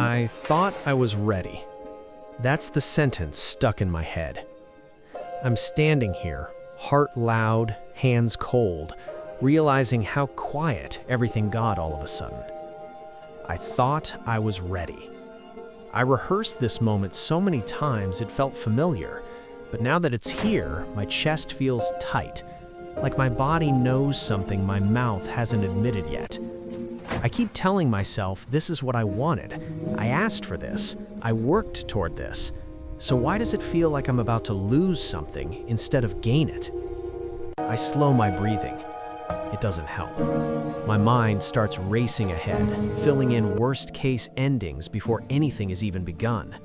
I thought I was ready. That's the sentence stuck in my head. I'm standing here, heart loud, hands cold, realizing how quiet everything got all of a sudden. I thought I was ready. I rehearsed this moment so many times it felt familiar, but now that it's here, my chest feels tight, like my body knows something my mouth hasn't admitted yet. I keep telling myself this is what I wanted. I asked for this. I worked toward this. So why does it feel like I'm about to lose something instead of gain it? I slow my breathing. It doesn't help. My mind starts racing ahead, filling in worst-case endings before anything has even begun.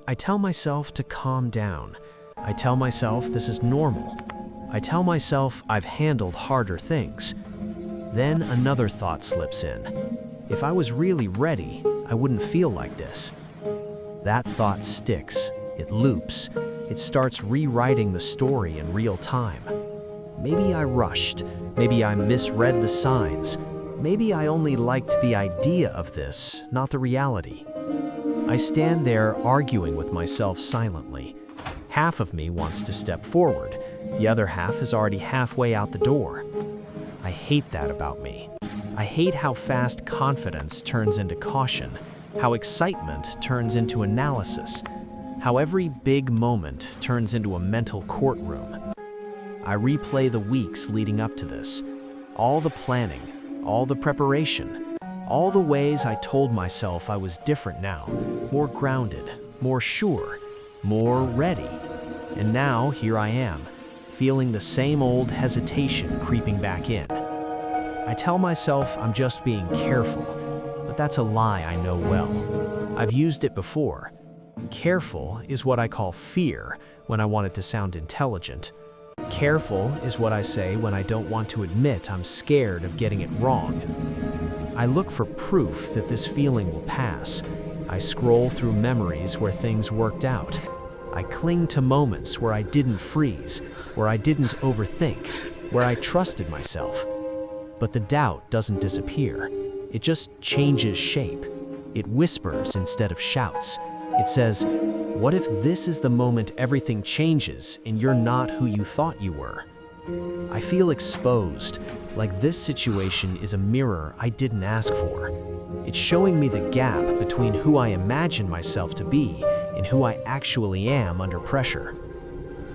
I tell myself to calm down. I tell myself this is normal. I tell myself I've handled harder things. Then another thought slips in. If I was really ready, I wouldn't feel like this. That thought sticks. It loops. It starts rewriting the story in real time. Maybe I rushed. Maybe I misread the signs. Maybe I only liked the idea of this, not the reality. I stand there arguing with myself silently. Half of me wants to step forward. The other half is already halfway out the door. I hate that about me. I hate how fast confidence turns into caution, how excitement turns into analysis, how every big moment turns into a mental courtroom. I replay the weeks leading up to this, all the planning, all the preparation, all the ways I told myself I was different now, more grounded, more sure, more ready. And now here I am, feeling the same old hesitation creeping back in. I tell myself I'm just being careful, but that's a lie I know well. I've used it before. Careful is what I call fear when I want it to sound intelligent. Careful is what I say when I don't want to admit I'm scared of getting it wrong. I look for proof that this feeling will pass. I scroll through memories where things worked out. I cling to moments where I didn't freeze, where I didn't overthink, where I trusted myself. But the doubt doesn't disappear. It just changes shape. It whispers instead of shouts. It says, what if this is the moment everything changes and you're not who you thought you were? I feel exposed, like this situation is a mirror I didn't ask for. It's showing me the gap between who I imagine myself to be and who I actually am under pressure.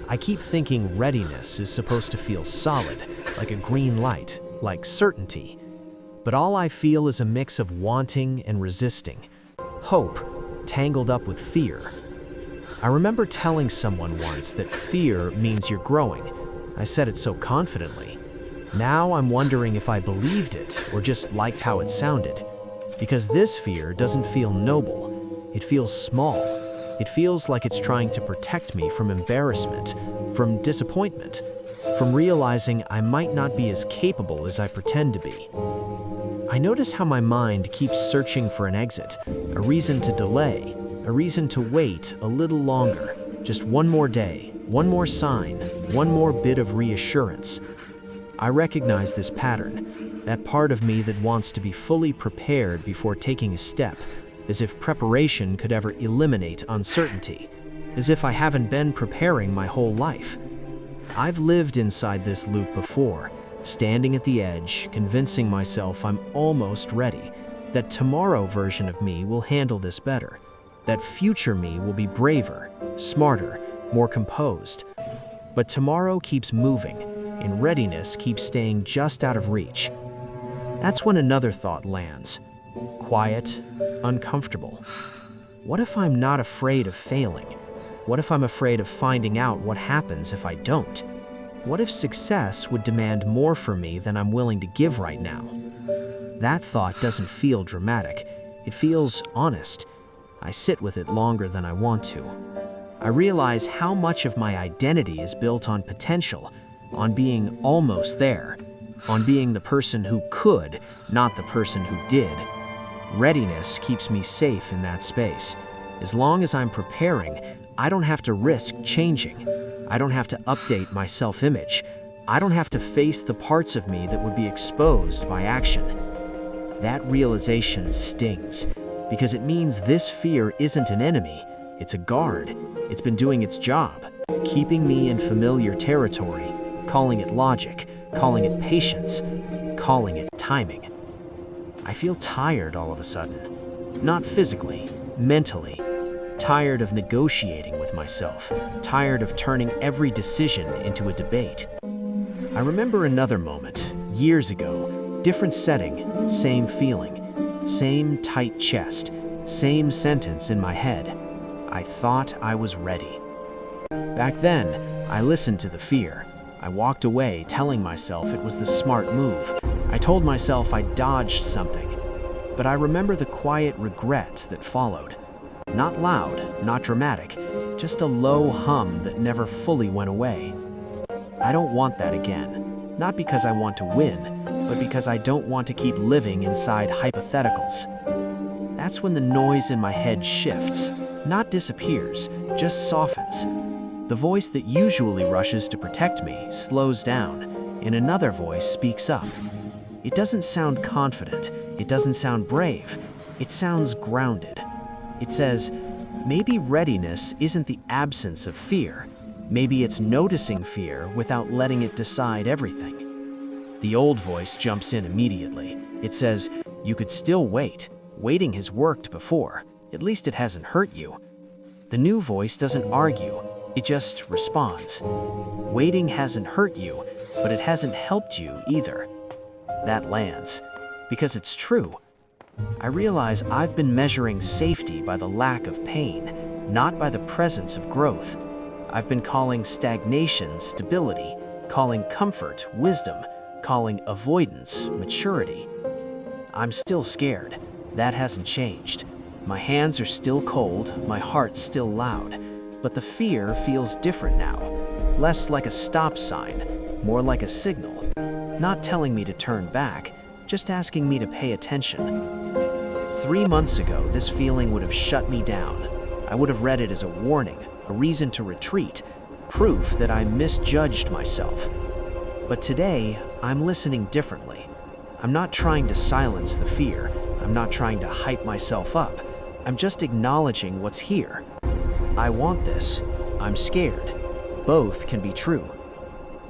I keep thinking readiness is supposed to feel solid, like a green light, like certainty. But all I feel is a mix of wanting and resisting, hope tangled up with fear. I remember telling someone once that fear means you're growing. I said it so confidently. Now I'm wondering if I believed it or just liked how it sounded. Because this fear doesn't feel noble. It feels small. It feels like it's trying to protect me from embarrassment, from disappointment, from realizing I might not be as capable as I pretend to be. I notice how my mind keeps searching for an exit, a reason to delay, a reason to wait a little longer, just one more day, one more sign, one more bit of reassurance. I recognize this pattern, that part of me that wants to be fully prepared before taking a step, as if preparation could ever eliminate uncertainty, as if I haven't been preparing my whole life. I've lived inside this loop before, standing at the edge, convincing myself I'm almost ready, that tomorrow version of me will handle this better, that future me will be braver, smarter, more composed. But tomorrow keeps moving, and readiness keeps staying just out of reach. That's when another thought lands. Quiet, uncomfortable. What if I'm not afraid of failing? What if I'm afraid of finding out what happens if I don't? What if success would demand more from me than I'm willing to give right now? That thought doesn't feel dramatic. It feels honest. I sit with it longer than I want to. I realize how much of my identity is built on potential, on being almost there, on being the person who could, not the person who did. Readiness keeps me safe in that space. As long as I'm preparing, I don't have to risk changing. I don't have to update my self-image. I don't have to face the parts of me that would be exposed by action. That realization stings. because it means this fear isn't an enemy, it's a guard. It's been doing its job, keeping me in familiar territory, calling it logic, calling it patience, calling it timing. I feel tired all of a sudden. Not physically, mentally. Tired of negotiating with myself, tired of turning every decision into a debate. I remember another moment, years ago, different setting, same feeling, same tight chest, same sentence in my head. I thought I was ready. Back then, I listened to the fear. I walked away telling myself it was the smart move. I told myself I dodged something. But I remember the quiet regret that followed. Not loud, not dramatic, just a low hum that never fully went away. I don't want that again. Not because I want to win, but because I don't want to keep living inside hypotheticals. That's when the noise in my head shifts, not disappears, just softens. The voice that usually rushes to protect me slows down, and another voice speaks up. It doesn't sound confident, it doesn't sound brave, it sounds grounded. It says, maybe readiness isn't the absence of fear, maybe it's noticing fear without letting it decide everything. The old voice jumps in immediately. It says, you could still wait. Waiting has worked before, at least it hasn't hurt you. The new voice doesn't argue, it just responds. Waiting hasn't hurt you, but it hasn't helped you either. That lands, because it's true. I realize I've been measuring safety by the lack of pain, not by the presence of growth. I've been calling stagnation stability, calling comfort wisdom, calling avoidance maturity. I'm still scared. That hasn't changed. My hands are still cold, my heart's still loud, but the fear feels different now. Less like a stop sign, more like a signal. Not telling me to turn back, just asking me to pay attention. 3 months ago, this feeling would have shut me down. I would have read it as a warning, a reason to retreat, proof that I misjudged myself. But today, I'm listening differently. I'm not trying to silence the fear. I'm not trying to hype myself up. I'm just acknowledging what's here. I want this. I'm scared. Both can be true.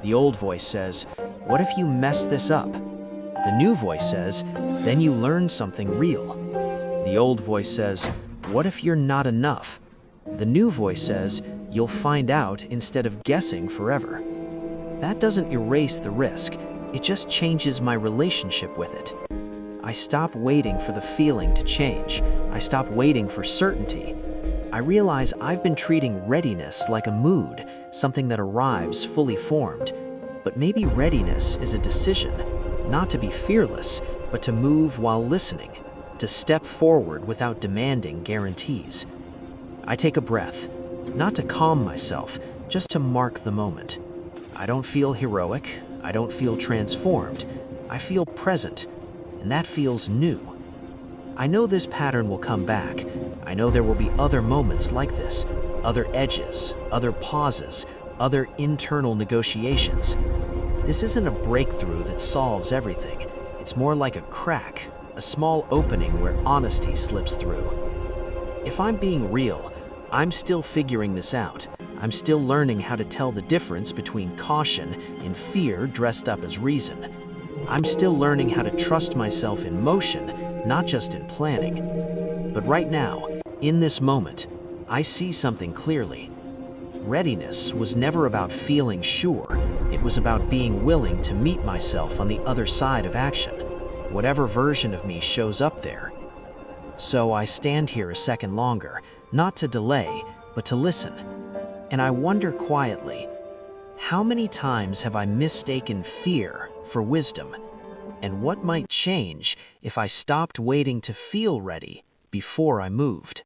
The old voice says, what if you mess this up? The new voice says, then you learn something real. The old voice says, what if you're not enough? The new voice says, you'll find out instead of guessing forever. That doesn't erase the risk, it just changes my relationship with it. I stop waiting for the feeling to change. I stop waiting for certainty. I realize I've been treating readiness like a mood, something that arrives fully formed. But maybe readiness is a decision, not to be fearless, but to move while listening, to step forward without demanding guarantees. I take a breath, not to calm myself, just to mark the moment. I don't feel heroic, I don't feel transformed, I feel present, and that feels new. I know this pattern will come back. I know there will be other moments like this, other edges, other pauses, other internal negotiations. This isn't a breakthrough that solves everything. It's more like a crack, a small opening where honesty slips through. If I'm being real, I'm still figuring this out. I'm still learning how to tell the difference between caution and fear dressed up as reason. I'm still learning how to trust myself in motion, not just in planning. But right now, in this moment, I see something clearly. Readiness was never about feeling sure. It was about being willing to meet myself on the other side of action, whatever version of me shows up there. So I stand here a second longer, not to delay, but to listen. And I wonder quietly, how many times have I mistaken fear for wisdom? And what might change if I stopped waiting to feel ready before I moved?